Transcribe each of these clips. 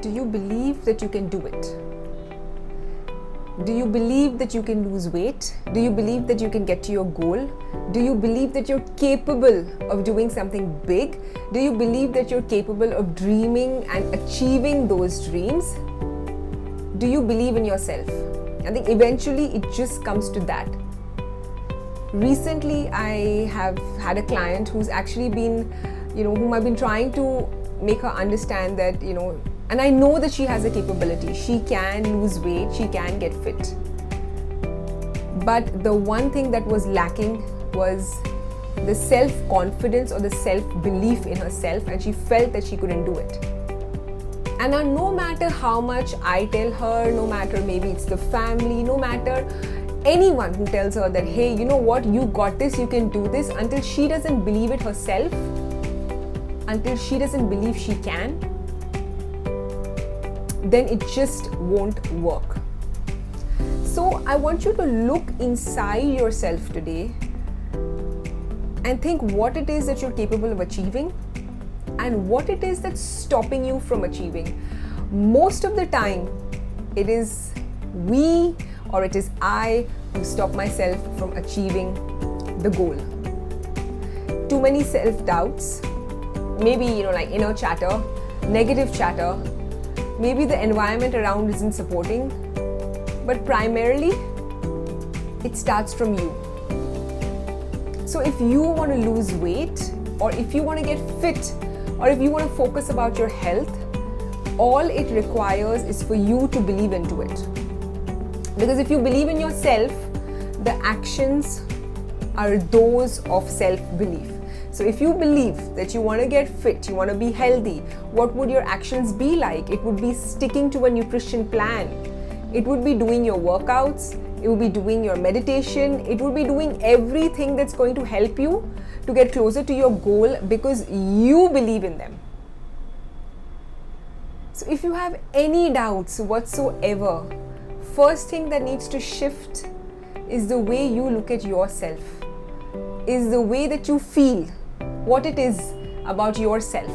Do you believe that you can do it? Do you believe that you can lose weight? Do you believe that you can get to your goal? Do you believe that you're capable of doing something big? Do you believe that you're capable of dreaming and achieving those dreams? Do you believe in yourself? I think eventually it just comes to that. Recently, I have had a client who's actually been, whom I've been trying to make her understand that, and I know that she has a capability. She can lose weight, she can get fit. But the one thing that was lacking was the self-confidence or the self-belief in herself, and she felt that she couldn't do it. And now, no matter how much I tell her, no matter maybe it's the family, no matter anyone who tells her that, hey, you know what, you got this, you can do this, until she doesn't believe it herself, until she doesn't believe she can, then it just won't work. So I want you to look inside yourself today and think what it is that you're capable of achieving and what it is that's stopping you from achieving. Most of the time, it is we or it is I who stop myself from achieving the goal. Too many self-doubts, maybe like inner chatter, negative chatter, maybe the environment around isn't supporting, but primarily it starts from you. So if you want to lose weight, or if you want to get fit, or if you want to focus about your health, all it requires is for you to believe into it. Because if you believe in yourself, the actions are those of self-belief. So if you believe that you want to get fit, you want to be healthy, what would your actions be like? It would be sticking to a nutrition plan. It would be doing your workouts. It would be doing your meditation. It would be doing everything that's going to help you to get closer to your goal because you believe in them. So if you have any doubts whatsoever, first thing that needs to shift is the way you look at yourself, is the way that you feel, what it is about yourself.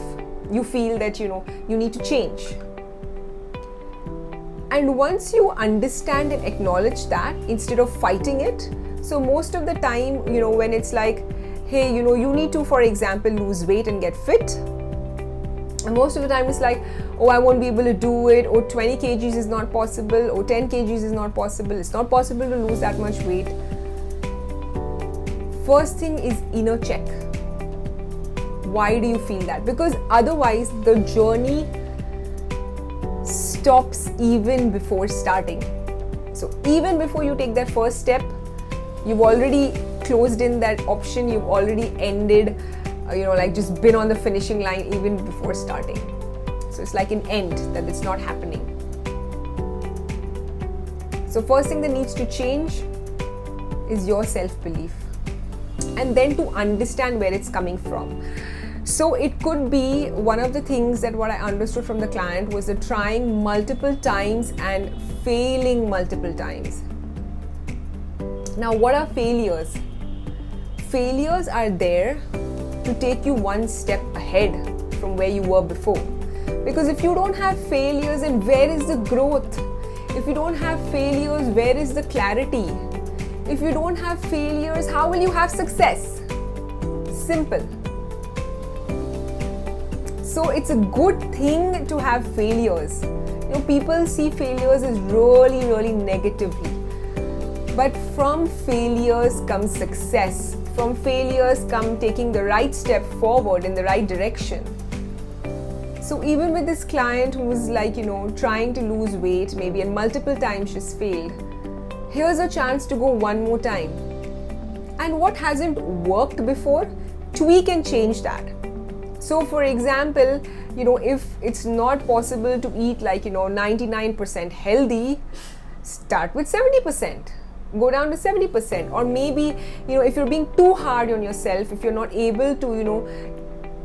You feel that, you need to change. And once you understand and acknowledge that, instead of fighting it, so most of the time, when it's like, hey, you need to, for example, lose weight and get fit. And most of the time it's like, oh, I won't be able to do it, or 20 kgs is not possible, or 10 kgs is not possible, it's not possible to lose that much weight. First thing is inner check. Why do you feel that? Because otherwise the journey stops even before starting. So even before you take that first step, you've already closed in that option, you've already ended, just been on the finishing line even before starting. So it's like an end, that it's not happening. So first thing that needs to change is your self-belief, and then to understand where it's coming from. So it could be one of the things that what I understood from the client was that trying multiple times and failing multiple times. Now, what are failures? Failures are there to take you one step ahead from where you were before. Because if you don't have failures, then where is the growth? If you don't have failures, where is the clarity? If you don't have failures, how will you have success? Simple. So it's a good thing to have failures. People see failures as really, really negatively. But from failures comes success. From failures come taking the right step forward in the right direction. So even with this client who was trying to lose weight maybe, and multiple times she's failed, here's a chance to go one more time. And what hasn't worked before, tweak and change that. So for example, if it's not possible to eat 99% healthy, start with 70%. Go down to 70%. Or maybe, if you're being too hard on yourself, if you're not able to,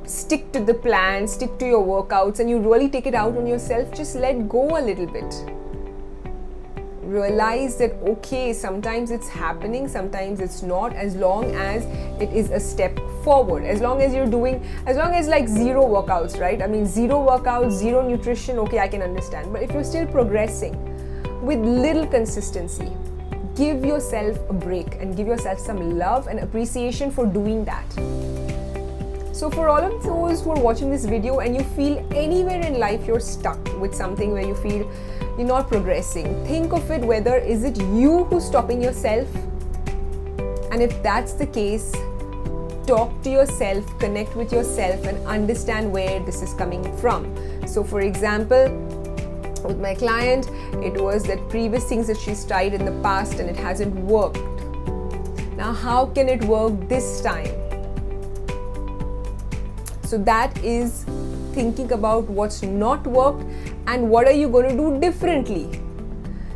stick to the plan, stick to your workouts, and you really take it out on yourself, just let go a little bit. Realize that, okay, sometimes it's happening, sometimes it's not, as long as it is a step forward, as long as like zero workouts, right? I mean, zero workouts, zero nutrition, okay, I can understand. But if you're still progressing with little consistency, give yourself a break and give yourself some love and appreciation for doing that. So for all of those who are watching this video and you feel anywhere in life you're stuck with something where you feel you're not progressing, think of it whether is it you who's stopping yourself, and if that's the case, talk to yourself, connect with yourself and understand where this is coming from. So for example, with my client, it was that previous things that she's tried in the past and it hasn't worked. Now how can it work this time? So that is thinking about what's not worked and what are you going to do differently.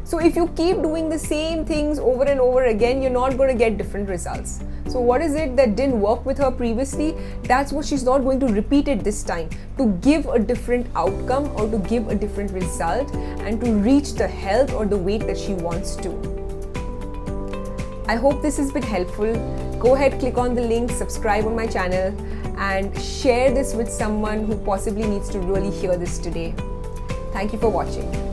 So if you keep doing the same things over and over again, you're not going to get different results. So what is it that didn't work with her previously? That's what she's not going to repeat it this time, to give a different outcome or to give a different result and to reach the health or the weight that she wants to. I hope this has been helpful. Go ahead, click on the link, subscribe on my channel and share this with someone who possibly needs to really hear this today. Thank you for watching.